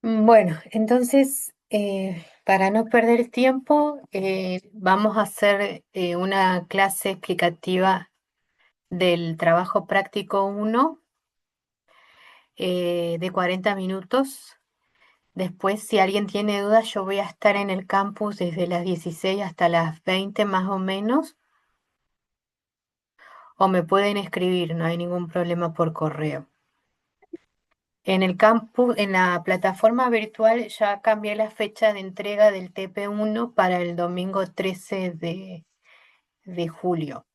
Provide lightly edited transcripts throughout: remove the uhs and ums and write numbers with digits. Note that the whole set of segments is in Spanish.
Bueno, entonces, para no perder tiempo, vamos a hacer una clase explicativa del trabajo práctico uno de 40 minutos. Después, si alguien tiene dudas, yo voy a estar en el campus desde las 16 hasta las 20 más o menos, o me pueden escribir, no hay ningún problema por correo. En el campus, en la plataforma virtual, ya cambié la fecha de entrega del TP1 para el domingo 13 de julio.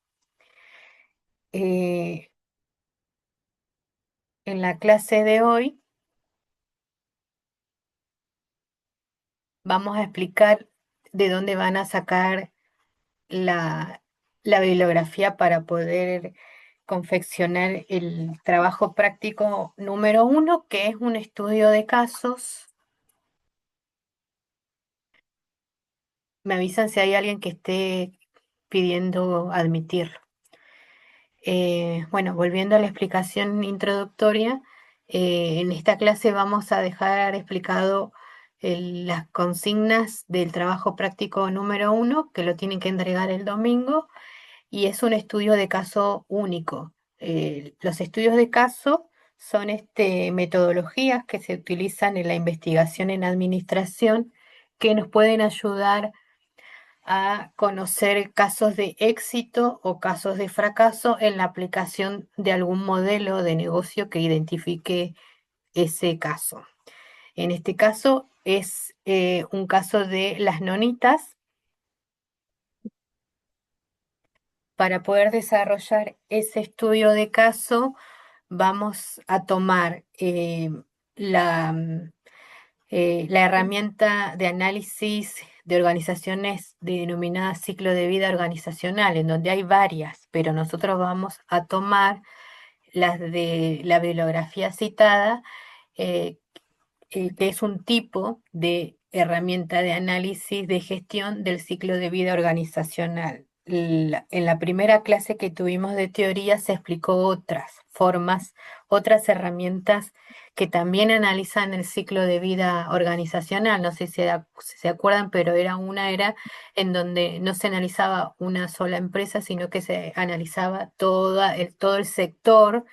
Eh, en la clase de hoy vamos a explicar de dónde van a sacar la, la bibliografía para poder confeccionar el trabajo práctico número uno, que es un estudio de casos. Me avisan si hay alguien que esté pidiendo admitirlo. Bueno, volviendo a la explicación introductoria, en esta clase vamos a dejar explicado las consignas del trabajo práctico número uno, que lo tienen que entregar el domingo, y es un estudio de caso único. Los estudios de caso son metodologías que se utilizan en la investigación en administración que nos pueden ayudar a conocer casos de éxito o casos de fracaso en la aplicación de algún modelo de negocio que identifique ese caso. En este caso es un caso de las nonitas. Para poder desarrollar ese estudio de caso, vamos a tomar la, la herramienta de análisis de organizaciones denominada ciclo de vida organizacional, en donde hay varias, pero nosotros vamos a tomar las de la bibliografía citada, eh, que es un tipo de herramienta de análisis de gestión del ciclo de vida organizacional. En la primera clase que tuvimos de teoría se explicó otras formas, otras herramientas que también analizan el ciclo de vida organizacional. No sé si se acuerdan, pero era en donde no se analizaba una sola empresa, sino que se analizaba todo el sector,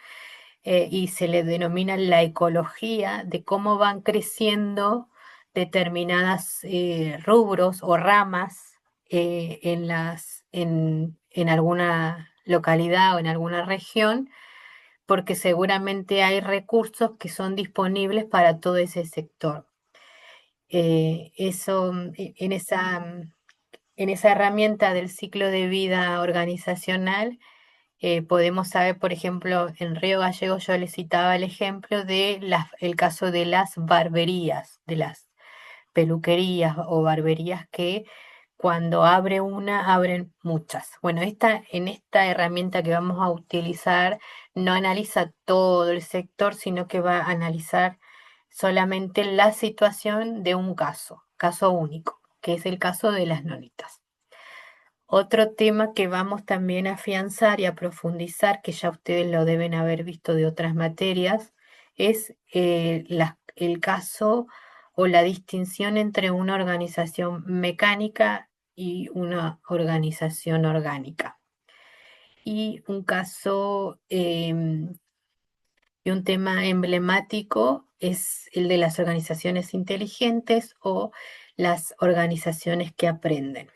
y se le denomina la ecología de cómo van creciendo determinadas rubros o ramas en alguna localidad o en alguna región, porque seguramente hay recursos que son disponibles para todo ese sector. En esa herramienta del ciclo de vida organizacional, podemos saber, por ejemplo, en Río Gallegos yo les citaba el ejemplo de el caso de las barberías, de las peluquerías o barberías que cuando abre una, abren muchas. Bueno, en esta herramienta que vamos a utilizar no analiza todo el sector, sino que va a analizar solamente la situación de un caso único, que es el caso de las nonitas. Otro tema que vamos también a afianzar y a profundizar, que ya ustedes lo deben haber visto de otras materias, es el caso o la distinción entre una organización mecánica y una organización orgánica. Y un caso y un tema emblemático es el de las organizaciones inteligentes o las organizaciones que aprenden.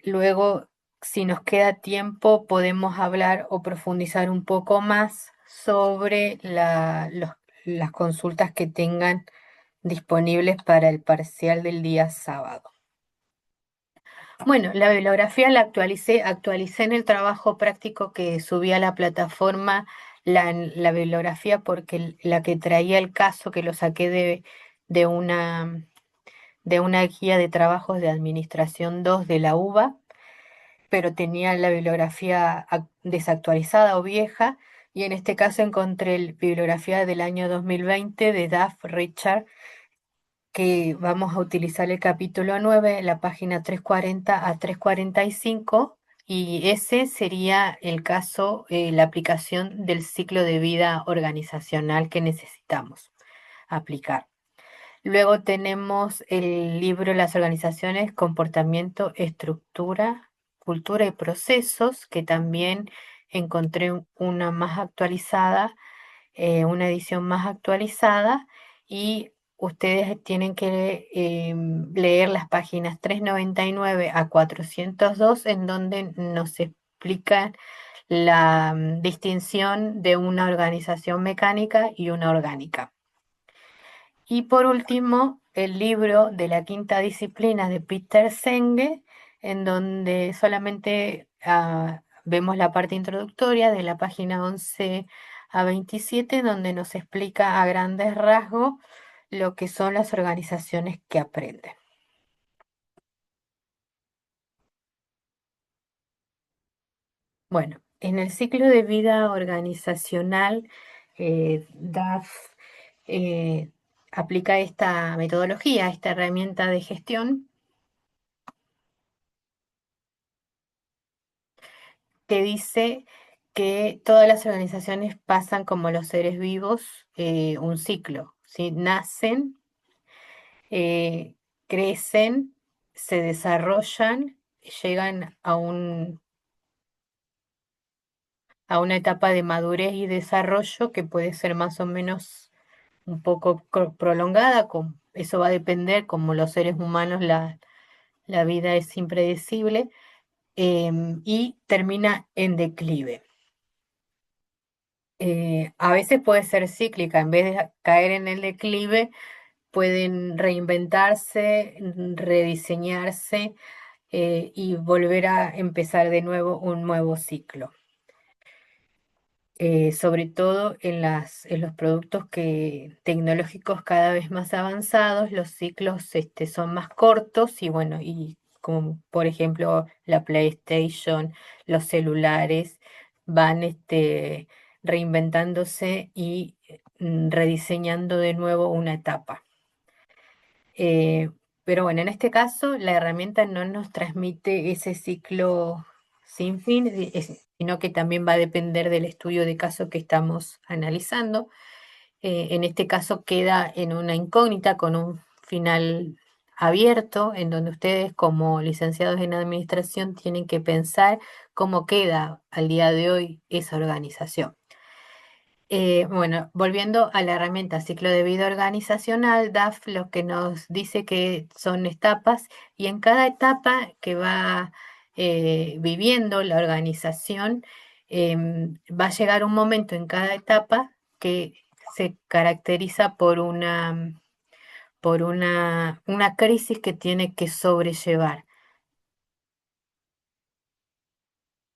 Luego, si nos queda tiempo, podemos hablar o profundizar un poco más sobre las consultas que tengan disponibles para el parcial del día sábado. Bueno, la bibliografía la actualicé en el trabajo práctico que subí a la plataforma, la bibliografía, porque la que traía el caso, que lo saqué de de una guía de trabajos de administración 2 de la UBA, pero tenía la bibliografía desactualizada o vieja, y en este caso encontré la bibliografía del año 2020 de Duff Richard, que vamos a utilizar el capítulo 9, la página 340 a 345, y ese sería el caso, la aplicación del ciclo de vida organizacional que necesitamos. aplicar. Luego tenemos el libro Las organizaciones, comportamiento, estructura, cultura y procesos, que también encontré una más actualizada, una edición más actualizada, y ustedes tienen que leer las páginas 399 a 402, en donde nos explica la distinción de una organización mecánica y una orgánica. Y por último, el libro de la quinta disciplina de Peter Senge, en donde solamente vemos la parte introductoria de la página 11 a 27, donde nos explica a grandes rasgos lo que son las organizaciones que aprenden. Bueno, en el ciclo de vida organizacional, DAF eh, aplica esta metodología, esta herramienta de gestión que dice que todas las organizaciones pasan como los seres vivos un ciclo, ¿sí? Nacen, eh, crecen, se desarrollan, llegan a una etapa de madurez y desarrollo que puede ser más o menos un poco prolongada. Eso va a depender, como los seres humanos, la vida es impredecible, y termina en declive. A veces puede ser cíclica, en vez de caer en el declive, pueden reinventarse, rediseñarse, y volver a empezar de nuevo un nuevo ciclo. Sobre todo en los productos tecnológicos cada vez más avanzados, los ciclos son más cortos y bueno, y como por ejemplo la PlayStation, los celulares van reinventándose y rediseñando de nuevo una etapa. Eh, pero bueno, en este caso la herramienta no nos transmite ese ciclo sin fin, sino que también va a depender del estudio de caso que estamos analizando. En este caso queda en una incógnita con un final abierto, en donde ustedes como licenciados en administración tienen que pensar cómo queda al día de hoy esa organización. Bueno, volviendo a la herramienta ciclo de vida organizacional, DAF lo que nos dice que son etapas, y en cada etapa que va viviendo la organización, va a llegar un momento en cada etapa que se caracteriza por una crisis que tiene que sobrellevar.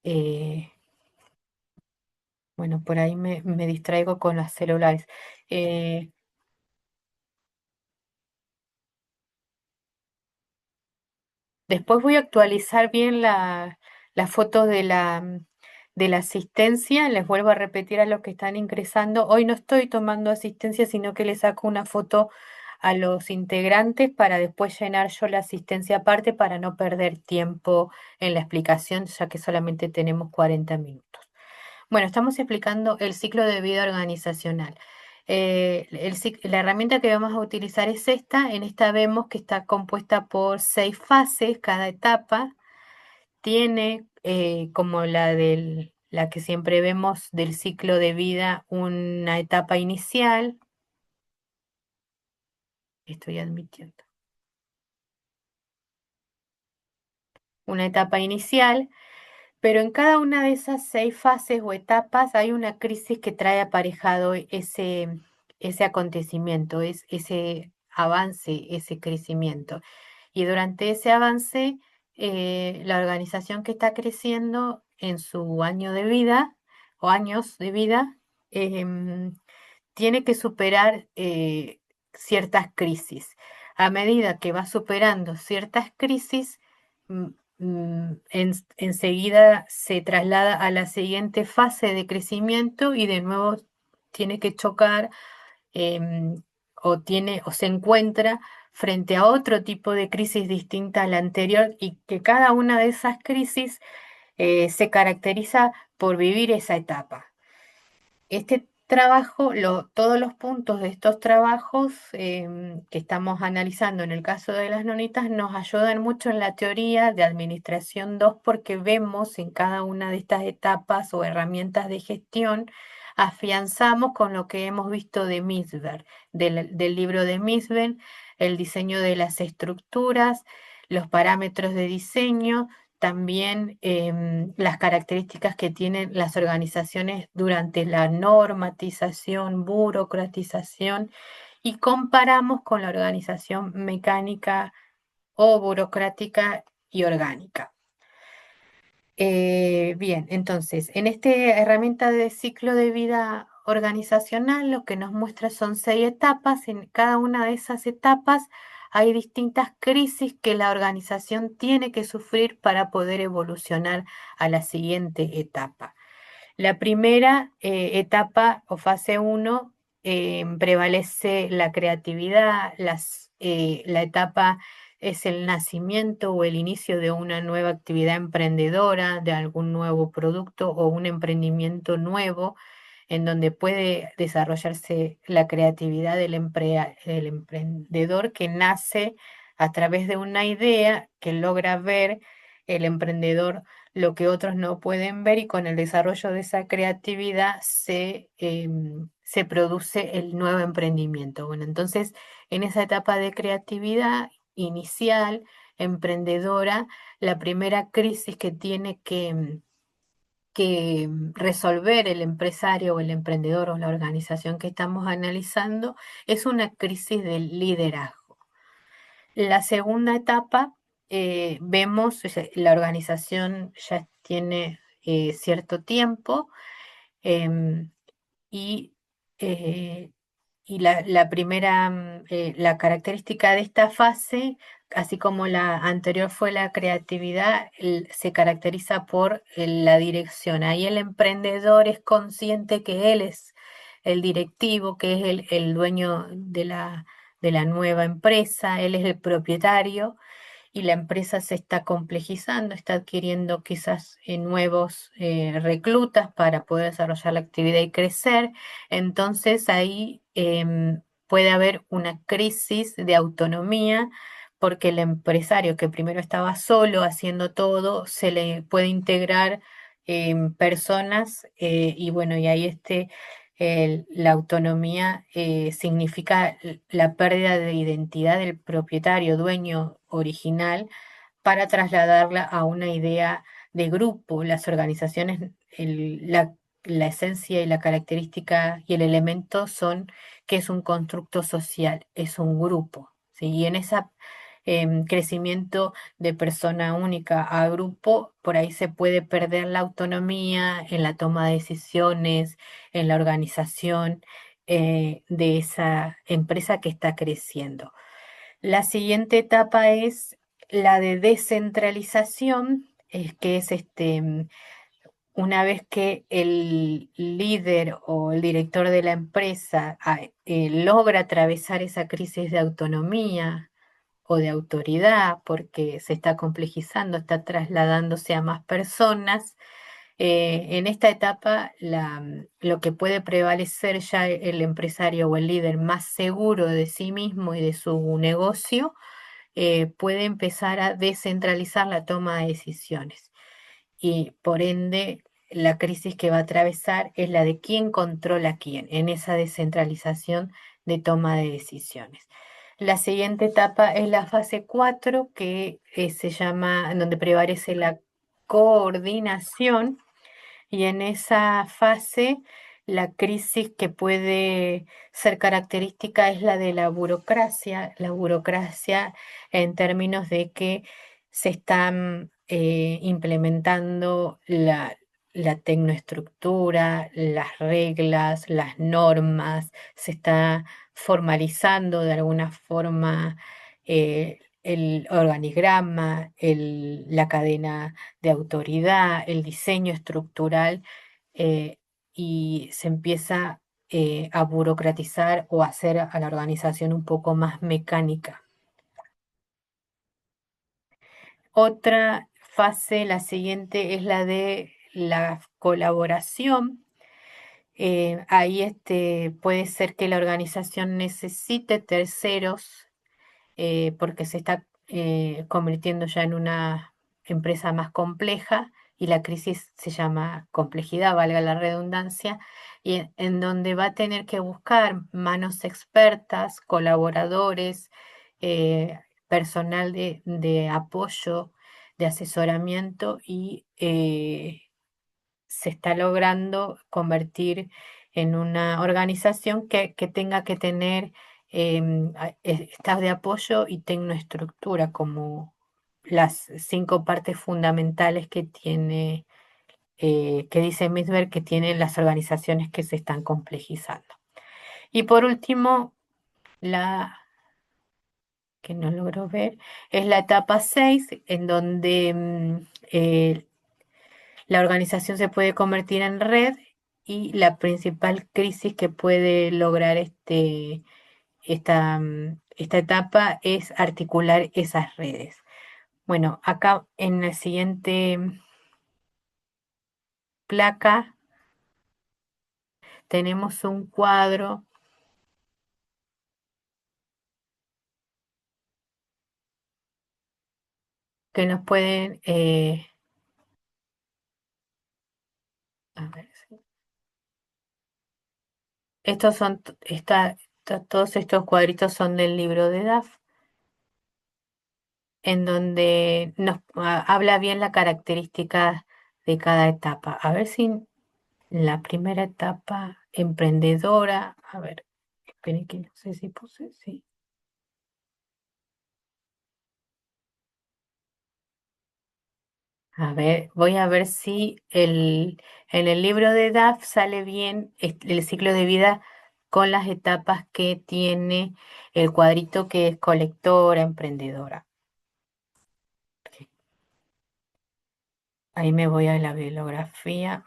Eh, bueno, por ahí me distraigo con los celulares. Eh, Después voy a actualizar bien la foto de la asistencia. Les vuelvo a repetir a los que están ingresando. Hoy no estoy tomando asistencia, sino que le saco una foto a los integrantes para después llenar yo la asistencia aparte, para no perder tiempo en la explicación, ya que solamente tenemos 40 minutos. Bueno, estamos explicando el ciclo de vida organizacional. La herramienta que vamos a utilizar es esta. En esta vemos que está compuesta por 6 fases. Cada etapa tiene, como la que siempre vemos del ciclo de vida, una etapa inicial. Estoy admitiendo. Una etapa inicial. Pero en cada una de esas 6 fases o etapas hay una crisis que trae aparejado ese acontecimiento, ese avance, ese crecimiento. Y durante ese avance, la organización que está creciendo en su año de vida o años de vida, em, tiene que superar ciertas crisis. A medida que va superando ciertas crisis, mm, enseguida se traslada a la siguiente fase de crecimiento y de nuevo tiene que chocar, o se encuentra frente a otro tipo de crisis distinta a la anterior, y que cada una de esas crisis se caracteriza por vivir esa etapa. Este todos los puntos de estos trabajos que estamos analizando en el caso de las nonitas nos ayudan mucho en la teoría de Administración 2 porque vemos en cada una de estas etapas o herramientas de gestión, afianzamos con lo que hemos visto de Misber, del libro de Misber, el diseño de las estructuras, los parámetros de diseño, también las características que tienen las organizaciones durante la normatización, burocratización, y comparamos con la organización mecánica o burocrática y orgánica. Bien, entonces, en esta herramienta de ciclo de vida organizacional, lo que nos muestra son 6 etapas. En cada una de esas etapas hay distintas crisis que la organización tiene que sufrir para poder evolucionar a la siguiente etapa. La primera etapa o fase uno prevalece la creatividad, la etapa es el nacimiento o el inicio de una nueva actividad emprendedora, de algún nuevo producto o un emprendimiento nuevo en donde puede desarrollarse la creatividad del emprendedor que nace a través de una idea que logra ver el emprendedor lo que otros no pueden ver, y con el desarrollo de esa creatividad se produce el nuevo emprendimiento. Bueno, entonces en esa etapa de creatividad inicial, emprendedora, la primera crisis que tiene que resolver el empresario o el emprendedor o la organización que estamos analizando es una crisis del liderazgo. La segunda etapa, vemos, o sea, la organización ya tiene cierto tiempo, em, y, eh, la primera, la característica de esta fase, así como la anterior fue la creatividad, se caracteriza por la dirección. Ahí el emprendedor es consciente que él es el directivo, que es el dueño de la nueva empresa, él es el propietario, y la empresa se está complejizando, está adquiriendo quizás nuevos reclutas para poder desarrollar la actividad y crecer. Entonces ahí puede haber una crisis de autonomía porque el empresario que primero estaba solo haciendo todo, se le puede integrar personas, y bueno, y ahí la autonomía significa la pérdida de identidad del propietario, dueño original, para trasladarla a una idea de grupo. Las organizaciones, la esencia y la característica y el elemento son que es un constructo social, es un grupo, ¿sí? Y en ese crecimiento de persona única a grupo, por ahí se puede perder la autonomía en la toma de decisiones, en la organización de esa empresa que está creciendo. La siguiente etapa es la de descentralización, que es una vez que el líder o el director de la empresa logra atravesar esa crisis de autonomía o de autoridad, porque se está complejizando, está trasladándose a más personas. En esta etapa, lo que puede prevalecer ya el empresario o el líder más seguro de sí mismo y de su negocio, puede empezar a descentralizar la toma de decisiones. Y por ende, la crisis que va a atravesar es la de quién controla a quién en esa descentralización de toma de decisiones. La siguiente etapa es la fase 4, que se llama, en donde prevalece la coordinación, y en esa fase la crisis que puede ser característica es la de la burocracia en términos de que se están implementando la tecnoestructura, las reglas, las normas, se está formalizando de alguna forma el organigrama, la cadena de autoridad, el diseño estructural, eh, y se empieza a burocratizar o a hacer a la organización un poco más mecánica. Otra fase, la siguiente, es la de la colaboración. Ahí puede ser que la organización necesite terceros porque se está convirtiendo ya en una empresa más compleja y la crisis se llama complejidad, valga la redundancia, y en donde va a tener que buscar manos expertas, colaboradores, personal de apoyo, de asesoramiento y se está logrando convertir en una organización que tenga que tener staff de apoyo y tecnoestructura como las 5 partes fundamentales que tiene, que dice Misberg que tienen las organizaciones que se están complejizando. Y por último, la que no logro ver, es la etapa 6 en donde la organización se puede convertir en red y la principal crisis que puede lograr esta etapa es articular esas redes. Bueno, acá en la siguiente placa tenemos un cuadro que nos pueden, a ver, sí. Estos son, todos estos cuadritos son del libro de DAF, en donde nos habla bien la característica de cada etapa. A ver si la primera etapa emprendedora, a ver, esperen que no sé si puse, sí. A ver, voy a ver si en el libro de DAF sale bien el ciclo de vida con las etapas que tiene el cuadrito que es colectora, emprendedora. Ok, ahí me voy a la bibliografía.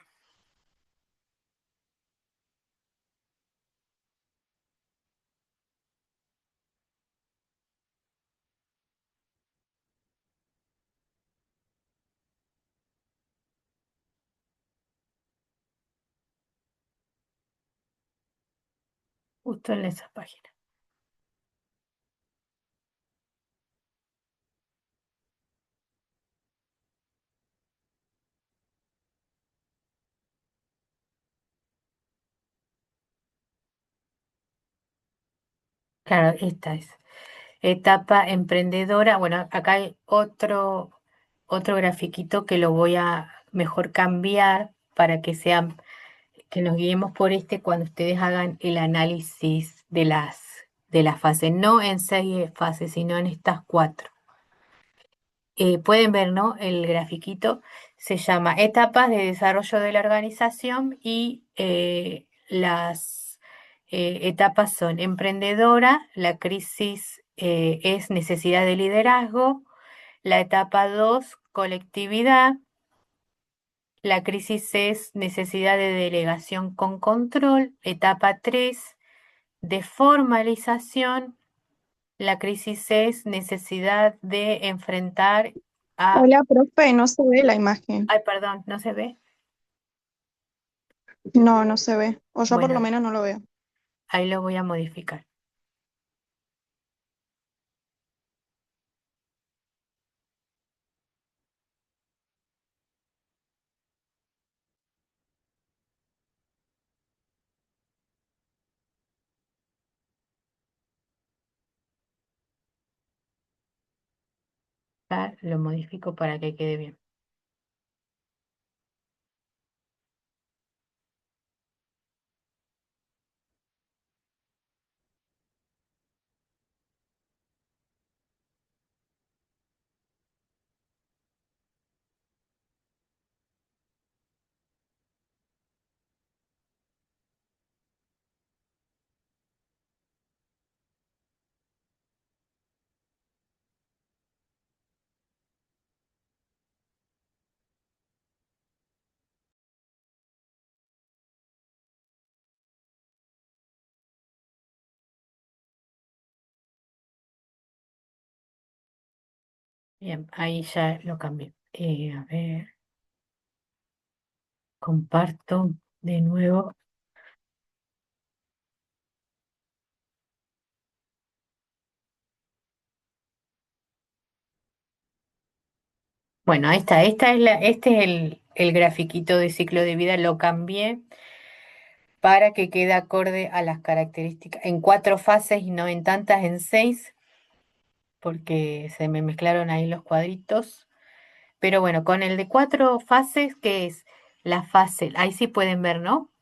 Justo en esa página. Claro, esta es. Etapa emprendedora. Bueno, acá hay otro grafiquito que lo voy a mejor cambiar para que sean, que nos guiemos por cuando ustedes hagan el análisis de las fases, no en 6 fases, sino en estas 4. Pueden ver, ¿no? El grafiquito se llama Etapas de desarrollo de la organización y las etapas son emprendedora, la crisis es necesidad de liderazgo, la etapa 2 colectividad, la crisis es necesidad de delegación con control, etapa 3 de formalización, la crisis es necesidad de enfrentar a... Hola, profe, no se ve la imagen. Ay, perdón, ¿no se ve? No, no se ve. O yo por lo Bueno, menos no lo veo. ahí lo voy a modificar. Acá lo modifico para que quede bien. Bien, ahí ya lo cambié. A ver, comparto de nuevo. Bueno, ahí está. Este es el grafiquito de ciclo de vida. Lo cambié para que quede acorde a las características en 4 fases y no en tantas, en 6, porque se me mezclaron ahí los cuadritos. Pero bueno, con el de 4 fases, que es la fase, ahí sí pueden ver, ¿no?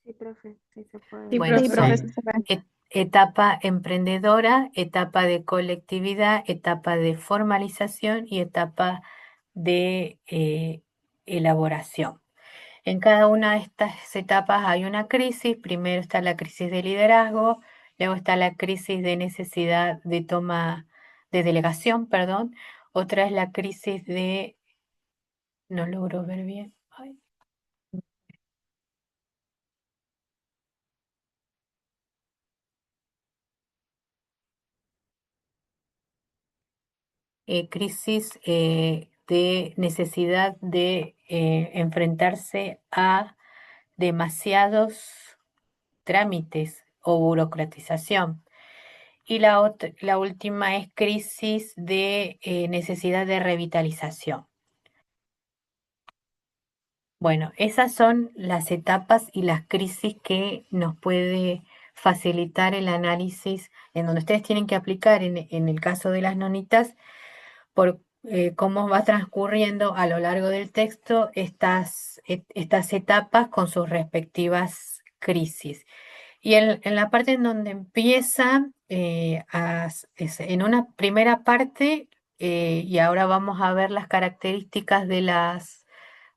Sí, profe, sí se puede. Sí, Bueno, sí, profe, sí son se ve. etapa emprendedora, etapa de colectividad, etapa de formalización y etapa de elaboración. En cada una de estas etapas hay una crisis. Primero está la crisis de liderazgo, luego está la crisis de necesidad de toma de delegación, perdón. Otra es la crisis de, no logro ver bien, ay, crisis de necesidad de enfrentarse a demasiados trámites o burocratización. Y la última es crisis de necesidad de revitalización. Bueno, esas son las etapas y las crisis que nos puede facilitar el análisis, en donde ustedes tienen que aplicar en el caso de las nonitas, por cómo va transcurriendo a lo largo del texto estas etapas con sus respectivas crisis. Y en la parte en donde empieza, en una primera parte, y ahora vamos a ver las características de las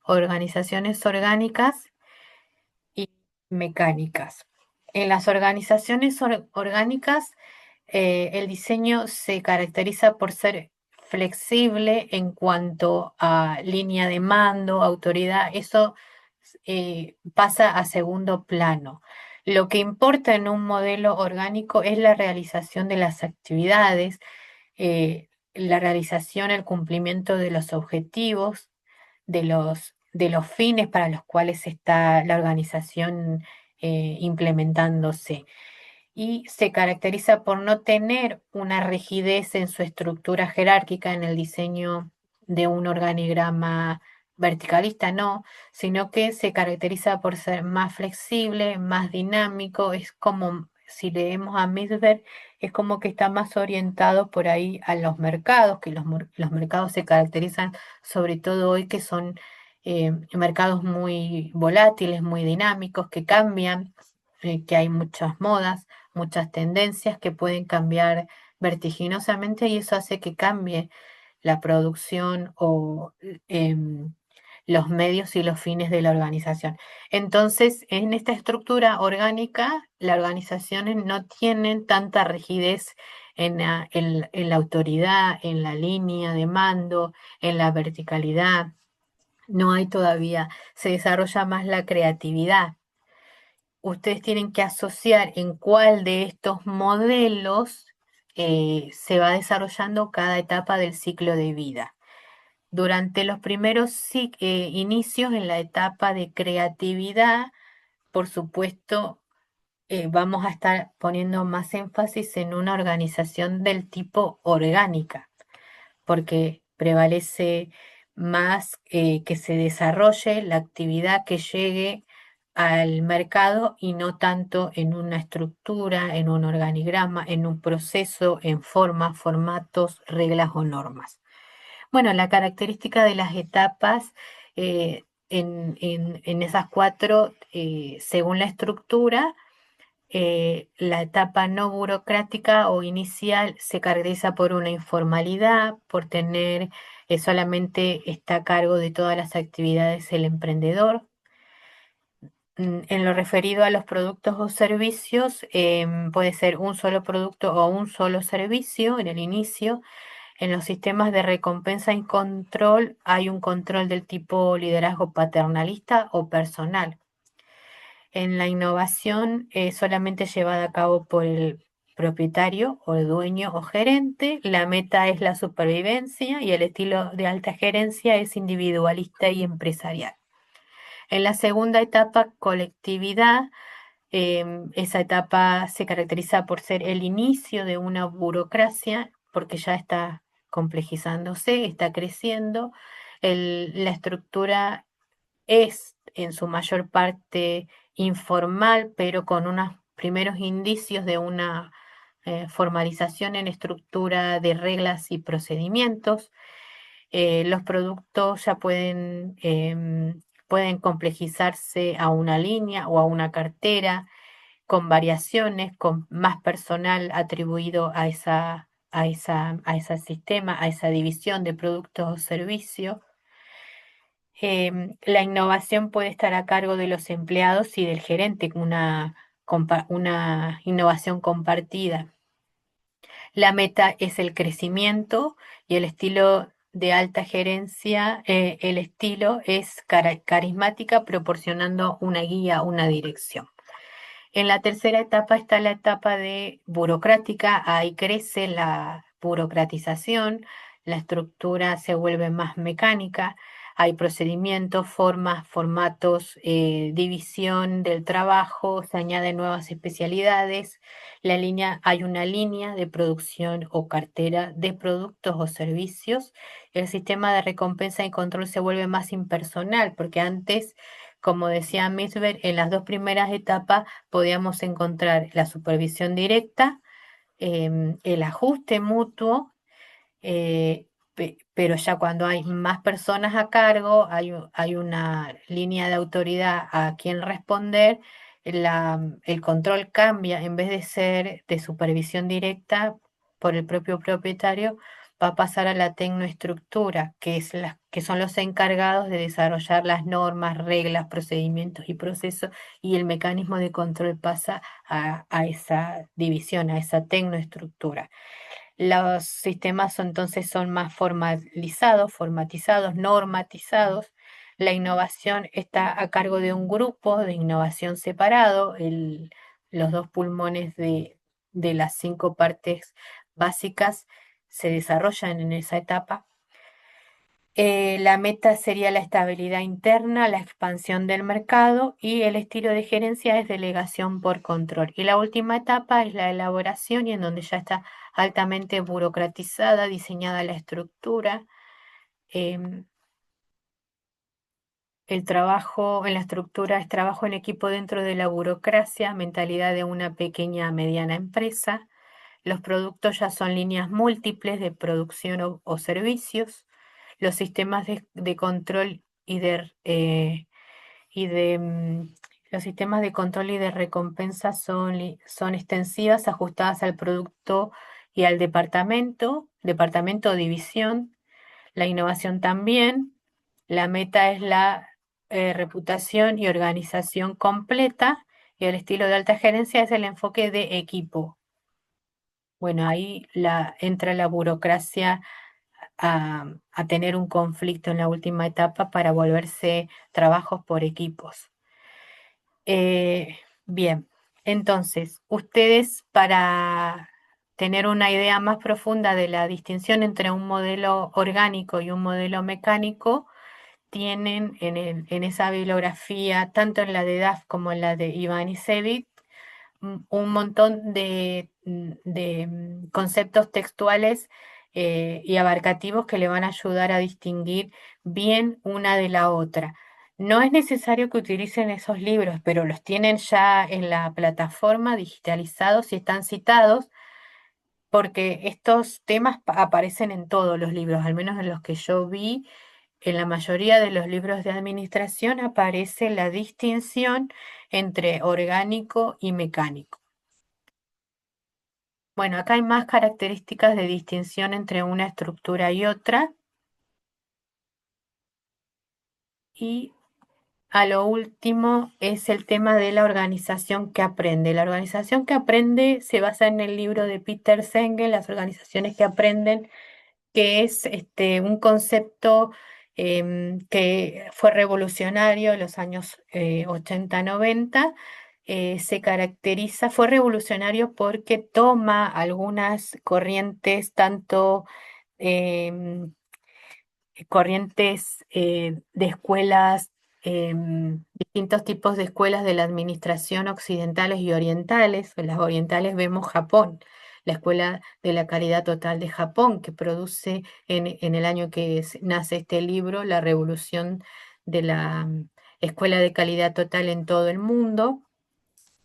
organizaciones orgánicas y mecánicas. En las organizaciones orgánicas, el diseño se caracteriza por ser flexible en cuanto a línea de mando, autoridad. Eso pasa a segundo plano. Lo que importa en un modelo orgánico es la realización de las actividades, la realización, el cumplimiento de los objetivos, de los fines para los cuales está la organización implementándose, y se caracteriza por no tener una rigidez en su estructura jerárquica en el diseño de un organigrama verticalista, no, sino que se caracteriza por ser más flexible, más dinámico. Es como, si leemos a Misber, es como que está más orientado por ahí a los mercados, que los mercados se caracterizan sobre todo hoy, que son mercados muy volátiles, muy dinámicos, que cambian, que hay muchas modas, muchas tendencias que pueden cambiar vertiginosamente, y eso hace que cambie la producción o los medios y los fines de la organización. Entonces, en esta estructura orgánica, las organizaciones no tienen tanta rigidez en la autoridad, en la línea de mando, en la verticalidad. No hay todavía, se desarrolla más la creatividad. Ustedes tienen que asociar en cuál de estos modelos se va desarrollando cada etapa del ciclo de vida. Durante los primeros inicios en la etapa de creatividad, por supuesto, vamos a estar poniendo más énfasis en una organización del tipo orgánica, porque prevalece más que se desarrolle la actividad que llegue al mercado, y no tanto en una estructura, en un organigrama, en un proceso, en formas, formatos, reglas o normas. Bueno, la característica de las etapas en esas cuatro, según la estructura, la etapa no burocrática o inicial se caracteriza por una informalidad, por tener solamente está a cargo de todas las actividades el emprendedor. En lo referido a los productos o servicios, puede ser un solo producto o un solo servicio en el inicio. En los sistemas de recompensa y control hay un control del tipo liderazgo paternalista o personal. En la innovación solamente llevada a cabo por el propietario o el dueño o gerente. La meta es la supervivencia y el estilo de alta gerencia es individualista y empresarial. En la segunda etapa, colectividad, esa etapa se caracteriza por ser el inicio de una burocracia, porque ya está complejizándose, está creciendo. La estructura es en su mayor parte informal, pero con unos primeros indicios de una formalización en estructura de reglas y procedimientos. Los productos ya pueden complejizarse a una línea o a una cartera, con variaciones, con más personal atribuido a ese sistema, a esa división de productos o servicios. La innovación puede estar a cargo de los empleados y del gerente, una innovación compartida. La meta es el crecimiento y el estilo de alta gerencia, el estilo es carismática, proporcionando una guía, una dirección. En la tercera etapa está la etapa de burocrática, ahí crece la burocratización, la estructura se vuelve más mecánica, hay procedimientos, formas, formatos, división del trabajo, se añaden nuevas especialidades, hay una línea de producción o cartera de productos o servicios, el sistema de recompensa y control se vuelve más impersonal, porque antes, como decía Misberg, en las dos primeras etapas podíamos encontrar la supervisión directa, el ajuste mutuo, pero ya cuando hay más personas a cargo, hay una línea de autoridad a quien responder, el control cambia, en vez de ser de supervisión directa por el propio propietario, va a pasar a la tecnoestructura, que son los encargados de desarrollar las normas, reglas, procedimientos y procesos, y el mecanismo de control pasa a esa división, a esa tecnoestructura. Los sistemas entonces son más formalizados, formatizados, normatizados. La innovación está a cargo de un grupo de innovación separado. Los dos pulmones de las cinco partes básicas se desarrollan en esa etapa. La meta sería la estabilidad interna, la expansión del mercado, y el estilo de gerencia es delegación por control. Y la última etapa es la elaboración, y en donde ya está altamente burocratizada, diseñada la estructura. em, el trabajo en la estructura es trabajo en equipo dentro de la burocracia, mentalidad de una pequeña mediana empresa. Los productos ya son líneas múltiples de producción o servicios. Los sistemas de control y de los sistemas de control y de recompensa son extensivas, ajustadas al producto y al departamento o división. La innovación también. La meta es la reputación y organización completa, y el estilo de alta gerencia es el enfoque de equipo. Bueno, ahí entra la burocracia a tener un conflicto en la última etapa para volverse trabajos por equipos. Bien, entonces, ustedes, para tener una idea más profunda de la distinción entre un modelo orgánico y un modelo mecánico, tienen en esa bibliografía, tanto en la de Duff como en la de Ivanisevic, un montón de conceptos textuales y abarcativos que le van a ayudar a distinguir bien una de la otra. No es necesario que utilicen esos libros, pero los tienen ya en la plataforma digitalizados y están citados, porque estos temas aparecen en todos los libros, al menos en los que yo vi. En la mayoría de los libros de administración aparece la distinción entre orgánico y mecánico. Bueno, acá hay más características de distinción entre una estructura y otra. Y a lo último es el tema de la organización que aprende. La organización que aprende se basa en el libro de Peter Senge, Las organizaciones que aprenden, que es un concepto que fue revolucionario en los años 80-90. Fue revolucionario porque toma algunas corrientes, tanto em, corrientes de escuelas, distintos tipos de escuelas de la administración occidentales y orientales. En las orientales vemos Japón, la Escuela de la Calidad Total de Japón, que produce en el año que nace este libro la revolución de la Escuela de Calidad Total en todo el mundo.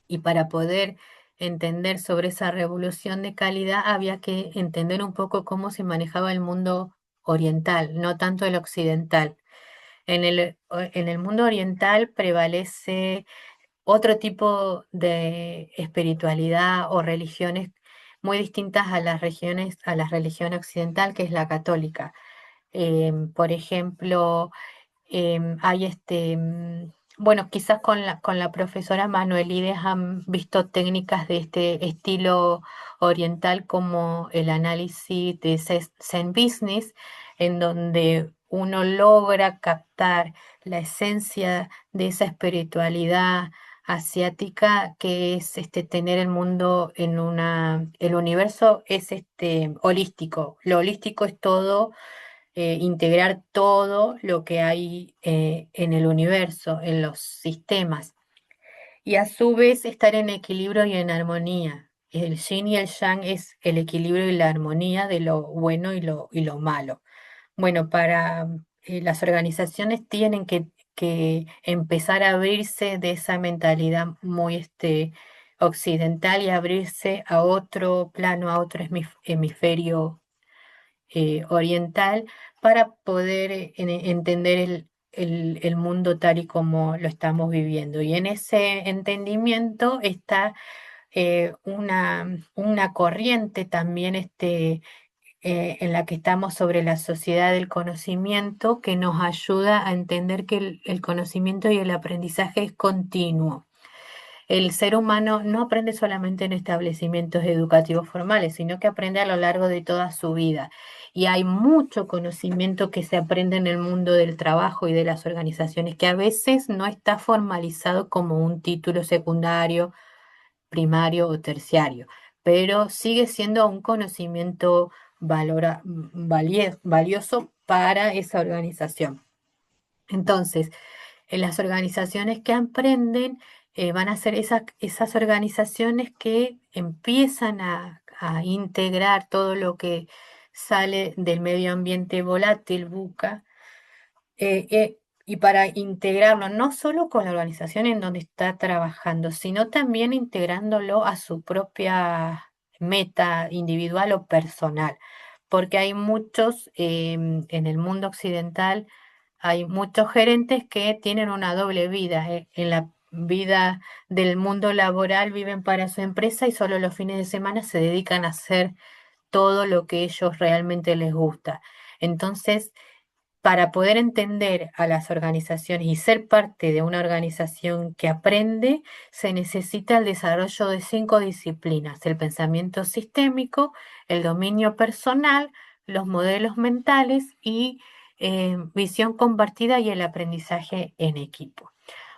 Y para poder entender sobre esa revolución de calidad había que entender un poco cómo se manejaba el mundo oriental, no tanto el occidental. En el mundo oriental prevalece otro tipo de espiritualidad o religiones muy distintas a las regiones, a la religión occidental, que es la católica. Por ejemplo, hay bueno, quizás con la profesora Manuelides han visto técnicas de este estilo oriental como el análisis de Zen Business, en donde uno logra captar la esencia de esa espiritualidad asiática que es tener el mundo en el universo es holístico. Lo holístico es todo, integrar todo lo que hay en el universo, en los sistemas, y a su vez estar en equilibrio y en armonía. El yin y el yang es el equilibrio y la armonía de lo bueno y lo malo. Bueno, para las organizaciones tienen que empezar a abrirse de esa mentalidad muy occidental y abrirse a otro plano, a otro hemisferio oriental para poder entender el mundo tal y como lo estamos viviendo. Y en ese entendimiento está una corriente también en la que estamos sobre la sociedad del conocimiento que nos ayuda a entender que el conocimiento y el aprendizaje es continuo. El ser humano no aprende solamente en establecimientos educativos formales, sino que aprende a lo largo de toda su vida. Y hay mucho conocimiento que se aprende en el mundo del trabajo y de las organizaciones, que a veces no está formalizado como un título secundario, primario o terciario, pero sigue siendo un conocimiento valioso para esa organización. Entonces, en las organizaciones que aprenden van a ser esas organizaciones que empiezan a integrar todo lo que sale del medio ambiente volátil, VUCA, y para integrarlo no solo con la organización en donde está trabajando, sino también integrándolo a su propia meta individual o personal, porque hay muchos en el mundo occidental, hay muchos gerentes que tienen una doble vida. En la vida del mundo laboral viven para su empresa y solo los fines de semana se dedican a hacer todo lo que ellos realmente les gusta. Entonces, para poder entender a las organizaciones y ser parte de una organización que aprende, se necesita el desarrollo de 5 disciplinas: el pensamiento sistémico, el dominio personal, los modelos mentales y visión compartida y el aprendizaje en equipo.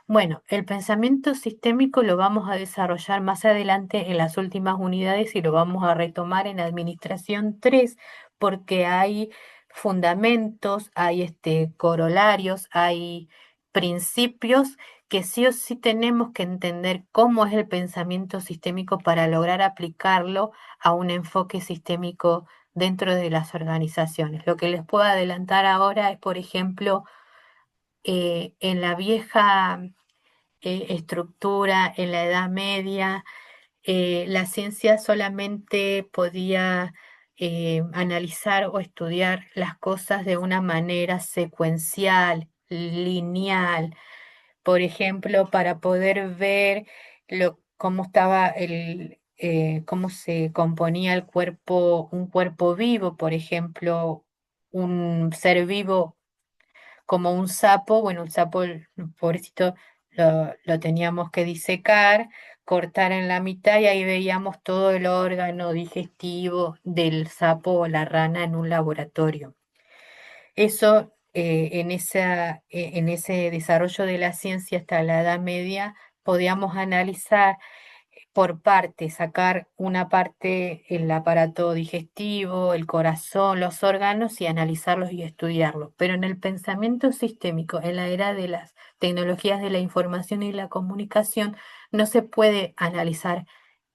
Bueno, el pensamiento sistémico lo vamos a desarrollar más adelante en las últimas unidades y lo vamos a retomar en Administración 3 porque hay fundamentos, hay corolarios, hay principios que sí o sí tenemos que entender cómo es el pensamiento sistémico para lograr aplicarlo a un enfoque sistémico dentro de las organizaciones. Lo que les puedo adelantar ahora es, por ejemplo, en la vieja estructura, en la Edad Media, la ciencia solamente podía analizar o estudiar las cosas de una manera secuencial, lineal. Por ejemplo, para poder ver cómo estaba cómo se componía el cuerpo, un cuerpo vivo, por ejemplo, un ser vivo como un sapo. Bueno, el sapo, el pobrecito, lo teníamos que disecar, cortar en la mitad y ahí veíamos todo el órgano digestivo del sapo o la rana en un laboratorio. Eso, en ese desarrollo de la ciencia hasta la Edad Media, podíamos analizar por partes, sacar una parte, el aparato digestivo, el corazón, los órganos y analizarlos y estudiarlos. Pero en el pensamiento sistémico, en la era de las tecnologías de la información y la comunicación, no se puede analizar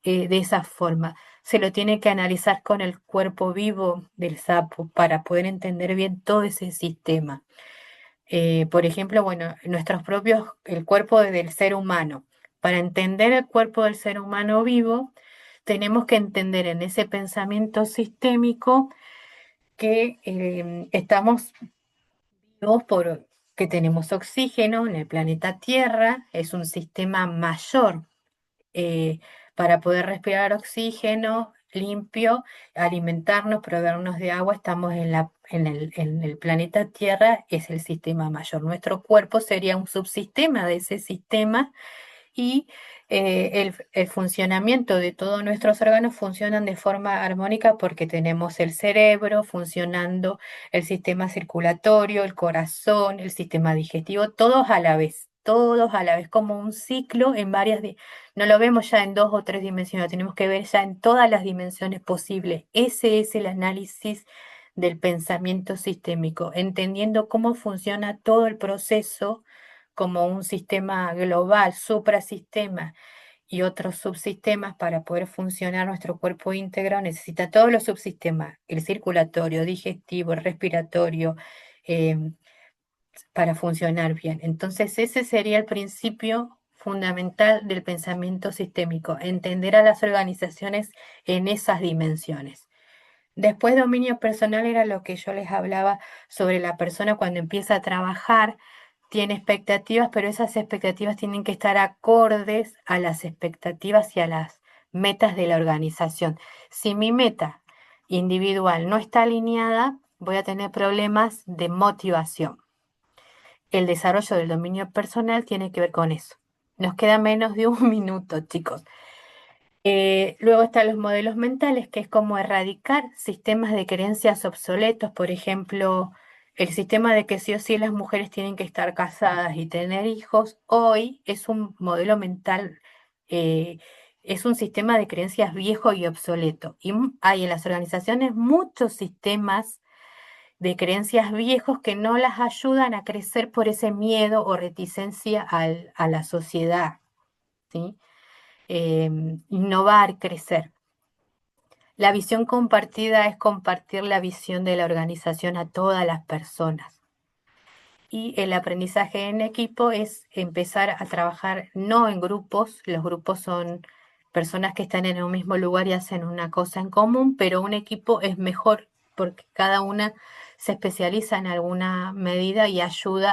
de esa forma. se lo tiene que analizar con el cuerpo vivo del sapo para poder entender bien todo ese sistema. Por ejemplo, bueno, el cuerpo del ser humano. Para entender el cuerpo del ser humano vivo, tenemos que entender en ese pensamiento sistémico que estamos vivos que tenemos oxígeno en el planeta Tierra, es un sistema mayor eh, para poder respirar oxígeno limpio, alimentarnos, proveernos de agua, estamos en el planeta Tierra, es el sistema mayor. Nuestro cuerpo sería un subsistema de ese sistema y el funcionamiento de todos nuestros órganos funcionan de forma armónica porque tenemos el cerebro funcionando, el sistema circulatorio, el corazón, el sistema digestivo, todos a la vez, como un ciclo en no lo vemos ya en 2 o 3 dimensiones, lo tenemos que ver ya en todas las dimensiones posibles. Ese es el análisis del pensamiento sistémico, entendiendo cómo funciona todo el proceso como un sistema global, suprasistema y otros subsistemas para poder funcionar nuestro cuerpo íntegro, necesita todos los subsistemas, el circulatorio, digestivo, el respiratorio, em, para funcionar bien. Entonces, ese sería el principio fundamental del pensamiento sistémico, entender a las organizaciones en esas dimensiones. Después, dominio personal era lo que yo les hablaba sobre la persona cuando empieza a trabajar, tiene expectativas, pero esas expectativas tienen que estar acordes a las expectativas y a las metas de la organización. Si mi meta individual no está alineada, voy a tener problemas de motivación. El desarrollo del dominio personal tiene que ver con eso. Nos queda menos de un minuto, chicos. Luego están los modelos mentales, que es como erradicar sistemas de creencias obsoletos, por ejemplo, el sistema de que sí o sí las mujeres tienen que estar casadas y tener hijos, hoy es un modelo mental, eh, es un sistema de creencias viejo y obsoleto. Y hay en las organizaciones muchos sistemas de creencias viejos que no las ayudan a crecer por ese miedo o reticencia a la sociedad, ¿sí? Innovar, crecer. La visión compartida es compartir la visión de la organización a todas las personas. Y el aprendizaje en equipo es empezar a trabajar no en grupos, los grupos son personas que están en un mismo lugar y hacen una cosa en común, pero un equipo es mejor porque cada una se especializa en alguna medida y ayuda